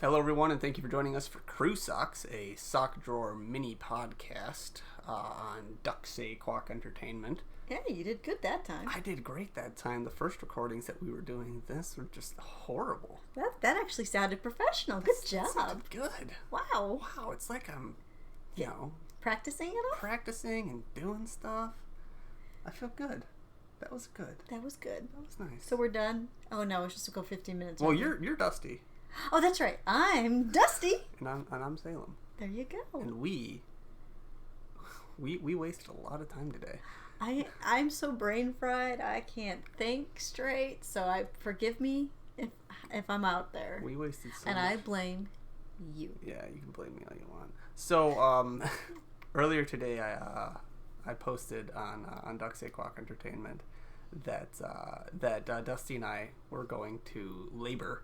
Hello, everyone, and thank you for joining us for Crew Socks, a sock drawer mini podcast on Duck Say Quack Entertainment. Yeah, you did good that time. I did great that time. The first recordings that we were doing this were just horrible. That actually sounded professional. Good job. Sounded good. Wow. Wow, it's like I'm, practicing it all? practicing and doing stuff. I feel good. That was good. That was good. That was nice. So we're done? Oh, no, it's just to go 15 minutes. Well, you're Dusty. Oh, that's right. I'm Dusty. And I'm Salem. There you go. And we wasted a lot of time today. I'm so brain fried. I can't think straight. So forgive me if I'm out there. We wasted so and much. I blame you. Yeah, you can blame me all you want. So earlier today, I posted on Duck Say Quack Entertainment that Dusty and I were going to labor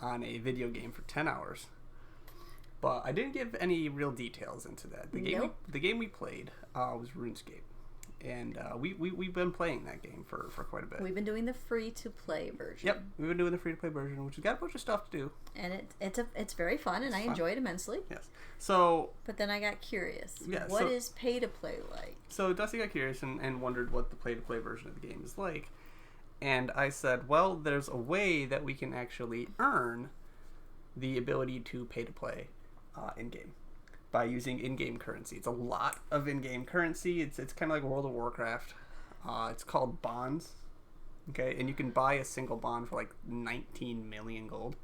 on a video game for 10 hours. But I didn't give any real details into that. The game we played was RuneScape. And we've been playing that game for quite a bit. We've been doing the free-to-play version. Yep, we've been doing the free-to-play version, which has got a bunch of stuff to do. And it's very fun, and I enjoy it immensely. Yes. So... But then I got curious. Yeah, what is pay-to-play like? So Dusty got curious and wondered what the pay-to-play version of the game is like. And I said, well, there's a way that we can actually earn the ability to pay-to-play in-game by using in-game currency. It's a lot of in-game currency. It's kind of like World of Warcraft. It's called bonds. Okay, and you can buy a single bond for like 19 million gold.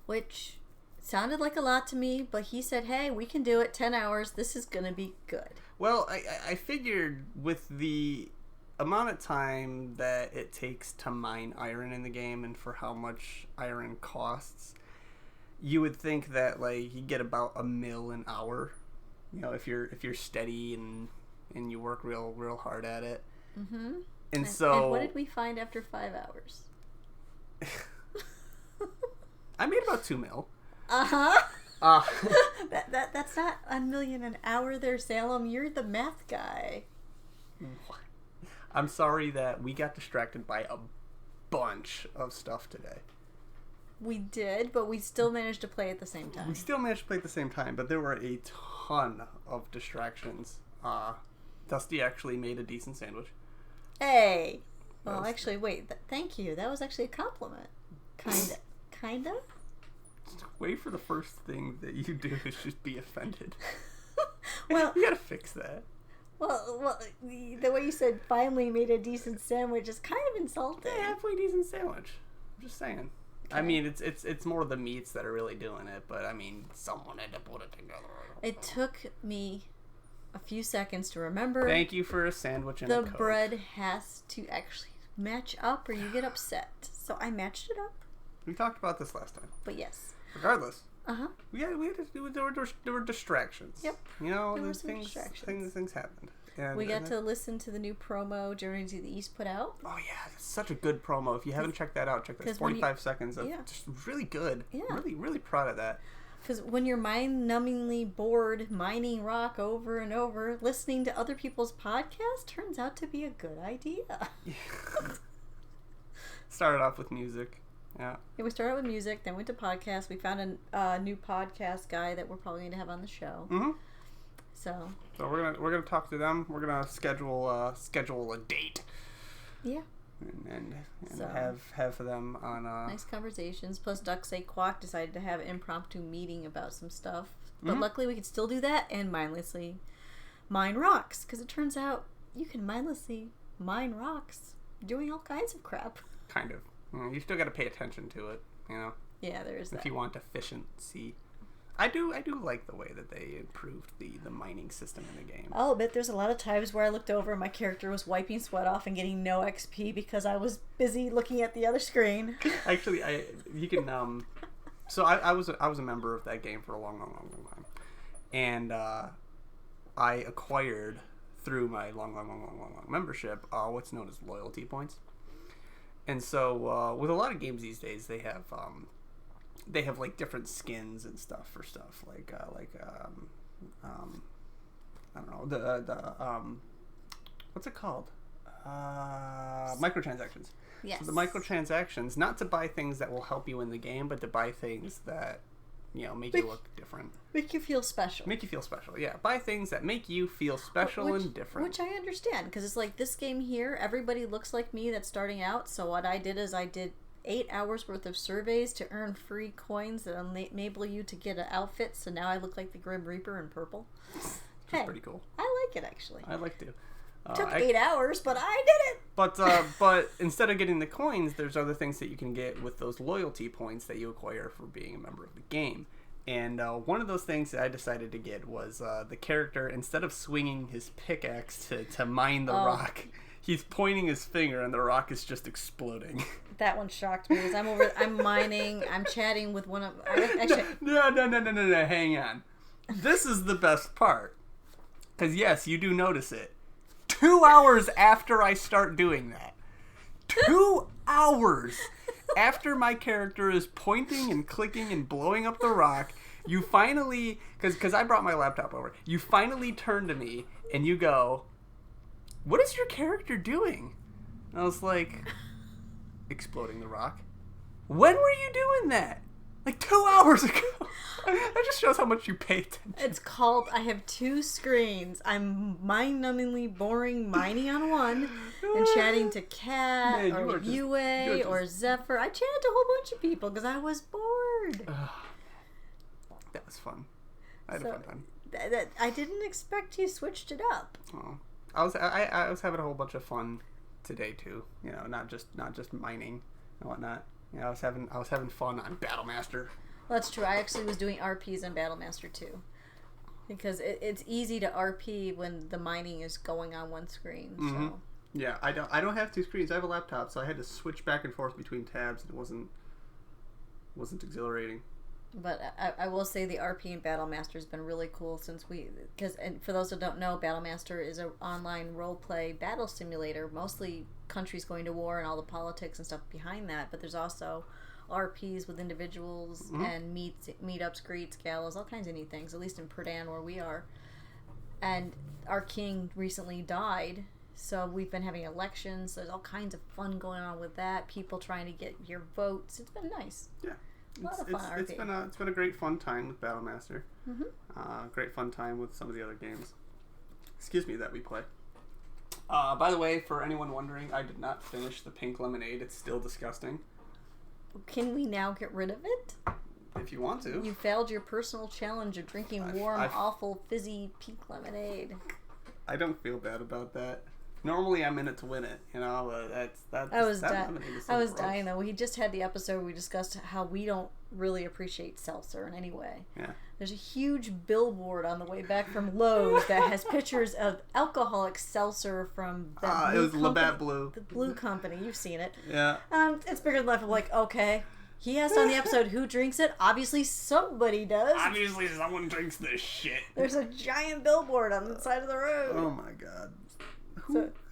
Which sounded like a lot to me, but he said, hey, we can do it 10 hours. This is going to be good. Well, I figured with the amount of time that it takes to mine iron in the game and for how much iron costs, you would think that like you get about $1 mil an hour, if you're steady and you work real hard at it. Mm-hmm. And what did we find after 5 hours? I made about 2 mil. That's not $1 million an hour there, Salem. You're the math guy. What? I'm sorry that we got distracted by a bunch of stuff today. We did, but we still managed to play at the same time. We still managed to play at the same time, but there were a ton of distractions. Dusty actually made a decent sandwich. Hey! Well, actually, wait. Thank you. That was actually a compliment. Kinda? Wait for the first thing that you do is just be offended. Well, you gotta fix that. Well, the way you said finally made a decent sandwich is kind of insulting. Yeah, halfway decent sandwich. I'm just saying. Okay. I mean, it's more the meats that are really doing it, but I mean, someone had to put it together. It took me a few seconds to remember. Thank you for a sandwich and a Coke. The bread has to actually match up or you get upset. So I matched it up. We talked about this last time. But yes. Regardless. Uh-huh. We had to do. There were distractions. Yep. There were some distractions. Things happened. And, we got to listen to the new promo Journey to the East put out. Oh yeah, that's such a good promo. If you haven't checked that out, check that. It's 45 seconds of just really good. Yeah. Really proud of that. Because when you're mind-numbingly bored mining rock over and over, listening to other people's podcasts turns out to be a good idea. Yeah. Started off with music. Yeah, we started with music, then went to podcasts. We found a new podcast guy that we're probably going to have on the show. Mm-hmm. So we're gonna talk to them. We're gonna schedule a date. Yeah. And have them on nice conversations. Plus, Duck Say Quack decided to have an impromptu meeting about some stuff. But luckily, we could still do that and mindlessly mine rocks. Because it turns out you can mindlessly mine rocks doing all kinds of crap. Kind of. You still got to pay attention to it, Yeah, there is that. If you want efficiency. I do like the way that they improved the mining system in the game. Oh, but there's a lot of times where I looked over and my character was wiping sweat off and getting no XP because I was busy looking at the other screen. Actually, you can so I was a member of that game for a long time. And I acquired through my long membership what's known as loyalty points. And so with a lot of games these days, they have like different skins and stuff for stuff like I don't know the what's it called? Microtransactions. Yes. So the microtransactions, not to buy things that will help you in the game, but to buy things that make you look different. Make you feel special. Make you feel special, yeah. Buy things that make you feel special and different. Which I understand, because it's like this game here, everybody looks like me that's starting out, so what I did is I did 8 hours worth of surveys to earn free coins that enable you to get an outfit, so now I look like the Grim Reaper in purple. That's pretty cool. I like it, actually. I like to. Took 8 hours, but I did it! But instead of getting the coins, there's other things that you can get with those loyalty points that you acquire for being a member of the game. And one of those things that I decided to get was the character, instead of swinging his pickaxe to mine the rock, he's pointing his finger and the rock is just exploding. That one shocked me, because I'm mining, I'm chatting with one of... No, hang on. This is the best part. Because yes, you do notice it. 2 hours after I start doing that. 2 hours after my character is pointing and clicking and blowing up the rock, you finally, because I brought my laptop over, you finally turn to me and you go, "What is your character doing?" And I was like, "Exploding the rock." When were you doing that? Like 2 hours ago. That just shows how much you pay attention. It's called, I have 2 screens. I'm mind-numbingly boring mining on one and chatting to Kat or Yue or Zephyr. I chatted to a whole bunch of people because I was bored. That was fun. I had a fun time. I didn't expect you switched it up. Oh, I was having a whole bunch of fun today too. Not just mining and whatnot. I was having fun on Battlemaster. Well, that's true. I actually was doing RPs on Battlemaster too, because it's easy to RP when the mining is going on one screen. Mm-hmm. So yeah, I don't have 2 screens. I have a laptop, so I had to switch back and forth between tabs, and it wasn't exhilarating. But I will say the RP in Battlemaster has been really cool and for those who don't know, Battlemaster is an online role-play battle simulator, mostly countries going to war and all the politics and stuff behind that, but there's also RPs with individuals and meetups, greets, galas, all kinds of neat things, at least in Perdan where we are. And our king recently died, so we've been having elections, so there's all kinds of fun going on with that, people trying to get your votes. It's been nice. Yeah. It's been a great fun time with Battlemaster. Mm-hmm. Great fun time with some of the other games. That we play. By the way, for anyone wondering, I did not finish the pink lemonade. It's still disgusting. Can we now get rid of it? If you want to. You failed your personal challenge of drinking warm, awful, fizzy pink lemonade. I don't feel bad about that. Normally, I'm in it to win it, But I was dying though. We just had the episode where we discussed how we don't really appreciate seltzer in any way. Yeah. There's a huge billboard on the way back from Lowe's that has pictures of alcoholic seltzer from it was Labatt Blue. The Blue Company. You've seen it. Yeah. It's bigger than life. I'm like, okay. He asked on the episode who drinks it. Obviously somebody does. Obviously someone drinks this shit. There's a giant billboard on the side of the road. Oh my god.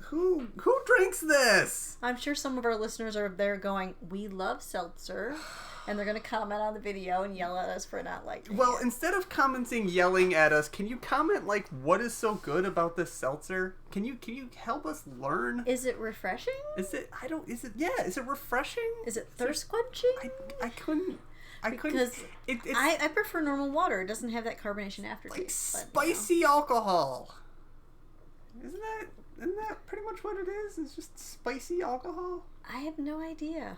Who drinks this? I'm sure some of our listeners are there going, "We love seltzer," and they're going to comment on the video and yell at us for not liking it. Instead of yelling at us, can you comment what is so good about this seltzer? Can you help us learn? Is it refreshing? Is it refreshing? Is it thirst quenching? I couldn't. Because I prefer normal water. It doesn't have that carbonation aftertaste. Spicy alcohol. Isn't that pretty much what it is? It's just spicy alcohol? I have no idea.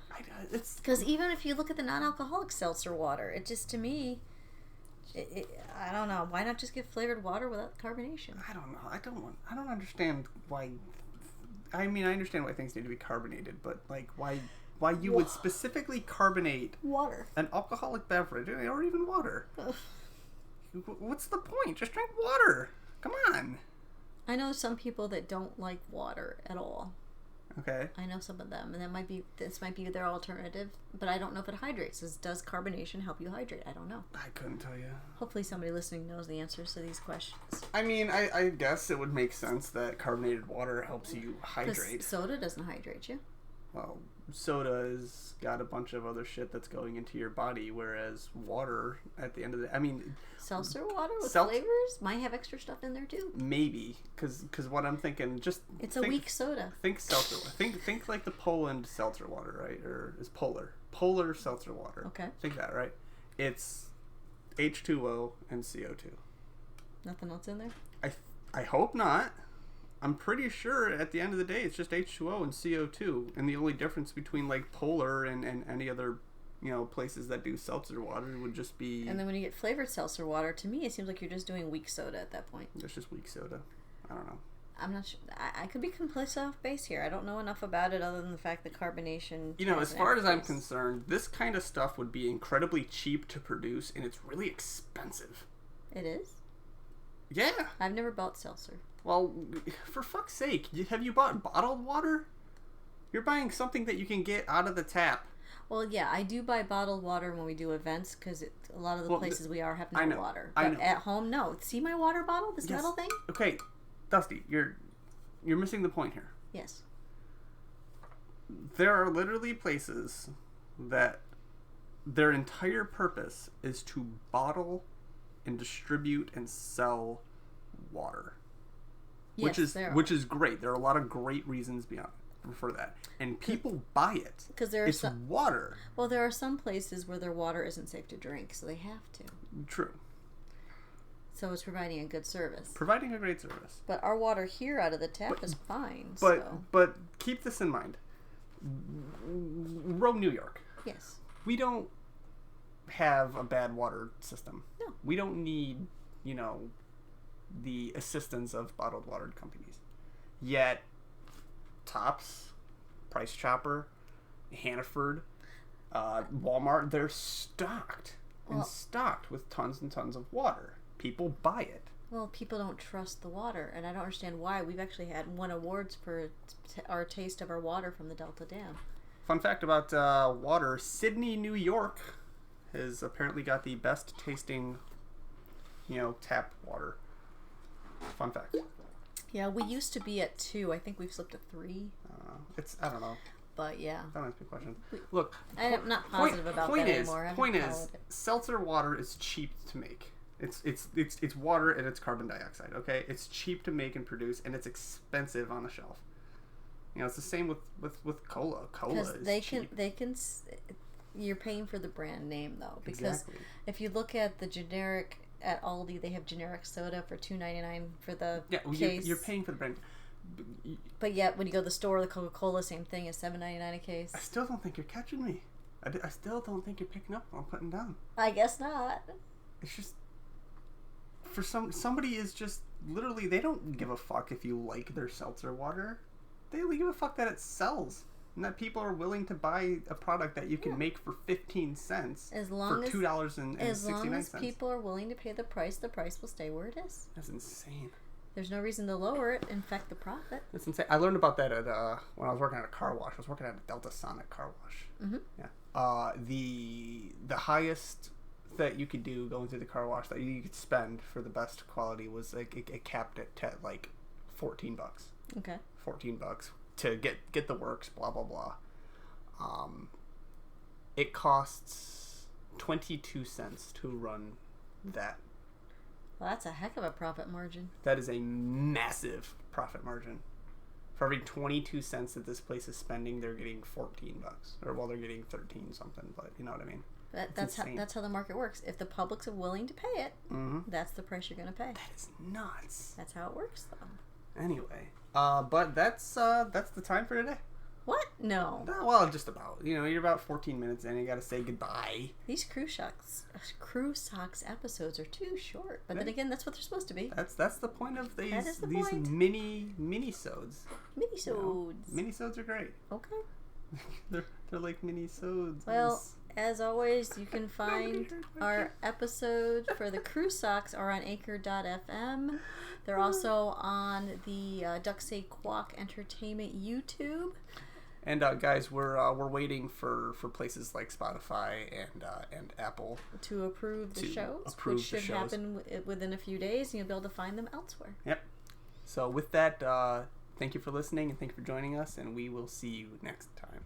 It's because even if you look at the non-alcoholic seltzer water, it just, to me, I don't know. Why not just get flavored water without carbonation? I don't know. I don't understand why. I mean, I understand why things need to be carbonated, but why you would specifically carbonate water, an alcoholic beverage, or even water? What's the point? Just drink water. Come on. I know some people that don't like water at all. Okay. I know some of them, and this might be their alternative, but I don't know if it hydrates. Does carbonation help you hydrate? I don't know. I couldn't tell you. Hopefully somebody listening knows the answers to these questions. I mean, I guess it would make sense that carbonated water helps you hydrate. Soda doesn't hydrate you. Well, soda's got a bunch of other shit that's going into your body, whereas water, at the end of the... Seltzer water with flavors might have extra stuff in there too. Maybe, because what I'm thinking, it's a weak soda. Think seltzer. think like the Poland seltzer water, right? Or is polar seltzer water? Okay. Think that, right? It's H2O and CO2. Nothing else in there? I hope not. I'm pretty sure at the end of the day it's just H2O and CO2, and the only difference between like Polar and any other, places that do seltzer water would just be. And then when you get flavored seltzer water, to me it seems like you're just doing weak soda at that point. It's just weak soda. I don't know. I'm not sure. I could be completely off base here. I don't know enough about it other than the fact that carbonation. As far as I'm concerned, this kind of stuff would be incredibly cheap to produce, and it's really expensive. It is? Yeah. I've never bought seltzer. Well, for fuck's sake, have you bought bottled water? You're buying something that you can get out of the tap. Well, yeah, I do buy bottled water when we do events because a lot of the places we are have no water. But I know. At home, no. See my water bottle? This metal thing? Okay, Dusty, you're missing the point here. Yes. There are literally places that their entire purpose is to bottle and distribute and sell water. Which is great. There are a lot of great reasons for that. And people buy it. Because it's water. Well, there are some places where their water isn't safe to drink, so they have to. True. So it's providing a good service. Providing a great service. But our water here out of the tap is fine. But keep this in mind. Rome, New York. Yes. We don't have a bad water system. No. We don't need, the assistance of bottled water companies. Yet, Tops, Price Chopper, Hannaford, Walmart, they're stocked with tons and tons of water. People buy it. Well, people don't trust the water, and I don't understand why. We've actually won awards for our taste of our water from the Delta Dam. Fun fact about water, Sydney, New York has apparently got the best tasting, tap water. Fun fact. Yeah, we used to be at 2. I think we've slipped to 3. I don't know. But yeah. That answers my question. Look, I'm not positive about that anymore. Point is, seltzer water is cheap to make. It's water and it's carbon dioxide. Okay, it's cheap to make and produce, and it's expensive on the shelf. It's the same with cola. Cola is cheap. You're paying for the brand name though, because if you look at the generic at Aldi, they have generic soda for $2.99 for the case. You're paying for the brand. But yet, when you go to the store, the Coca-Cola, same thing, is $7.99 a case. I still don't think you're catching me. I still don't think you're picking up what I'm putting down. I guess not. It's just for somebody is just literally they don't give a fuck if you like their seltzer water. They only give a fuck that it sells and that people are willing to buy a product that you can make for 15 cents for $2.69. As long as people are willing to pay the price will stay where it is. That's insane. There's no reason to lower it. In fact, the profit. That's insane. I learned about that at when I was working at a car wash. I was working at a Delta Sonic car wash. Mm-hmm. Yeah. The highest that you could do going through the car wash that you could spend for the best quality was like it capped at like $14. Okay. $14 to get the works. Blah blah blah. It costs 22 cents to run that. Well, that's a heck of a profit margin. That is a massive profit margin. For every 22 cents that this place is spending, they're getting $14. Or, they're getting 13 something, but you know what I mean? That's how the market works. If the public's willing to pay it, that's the price you're going to pay. That is nuts. That's how it works, though. Anyway, but that's the time for today. What? No. Well, just about. You're about 14 minutes in. You got to say goodbye. These Crew Socks episodes are too short. But then again, that's what they're supposed to be. That's the point of these point. mini-sodes. Mini-sodes. Mini-sodes are great. Okay. they're like mini-sodes. Well, as always, you can find our episodes for the Crew Socks are on Anchor.fm. They're also on the Duck Say Quack Entertainment YouTube. And guys, we're waiting for places like Spotify and Apple to approve the shows, which should happen within a few days, and you'll be able to find them elsewhere. Yep. So with that, thank you for listening and thank you for joining us, and we will see you next time.